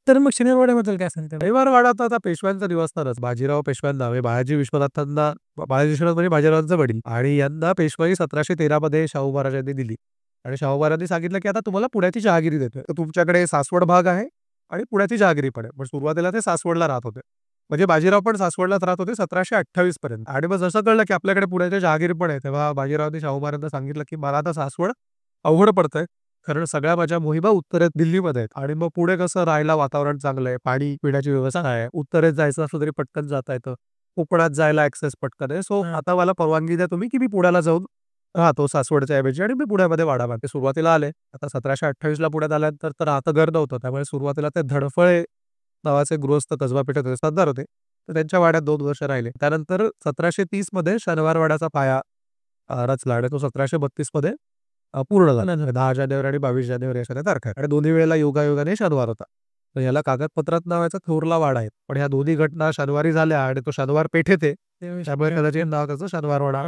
तर मग शनिवारवाड्याबद्दल काय सांगता? रविवारवाडा तर आता पेशव्यांचा दिवस्थानच. बाजीराव पेशव्यांना म्हणजे बाळाजी विश्वनाथांना बाळाजी विश्वनाथ म्हणजे बाजीरावांचे वडील आणि यांना पेशवाई 1713 मध्ये शाहू महाराजांनी दिली आणि शाहू महाराजांनी सांगितलं, की आता तुम्हाला पुण्याची जहागिरी देतोय. तर तुमच्याकडे सासवड भाग आहे आणि पुण्याची जहागिरी पण आहे. पण सुरुवातीला ते सासवडला राहत होते. म्हणजे बाजीराव पण सासवडलाच राहत होते 1728 पर्यंत आणि मग जसं कळलं, की आपल्याकडे पुण्याच्या जहागिरी पण आहे, तेव्हा बाजीरावांनी शाहू महाराजांना सांगितलं, की मला आता सासवड अवघड पडतंय. कारण सगळ्या माझ्या मोहिमा उत्तरेत दिल्लीमध्ये आहेत आणि मग पुढे कसं राहायला वातावरण चांगलं आहे, पाणी पिण्याची व्यवस्था आहे. उत्तरेत जायचं असलं तरी पटकन जाता येतं. कोकणात जायला ॲक्सेस पटकन आहे. सो आता मला परवानगी द्या तुम्ही, की मी पुण्याला जाऊन राहतो सासवडच्या ऐवजी आणि मी पुण्यामध्ये वाडा बांधते. सुरुवातीला आले. आता 1728 ला पुण्यात आल्यानंतर तर राहतं घर नव्हतं. त्यामुळे सुरुवातीला ते धडफळे नावाचे गृहस्थ कसबा पेठेत होते, सरदार होते. तर त्यांच्या वाड्यात 2 वर्ष राहिले. त्यानंतर 1730 मध्ये शनिवारवाड्याचा पाया रचला आणि तो 1732 मध्ये पूर्ण झाला. 10 जानेवारी आणि 22 जानेवारी अशा त्या तारखा आहेत आणि दोन्ही वेळेला योगायोगाने शनिवार होता. तर याला कागदपत्रात नावाचा थोरला वाडा आहे. पण ह्या दोन्ही घटना शनिवारी झाल्या आणि तो शनिवार पेठेत आहे. त्यामुळे कदाचित नाव त्याचं शनिवारवाडा.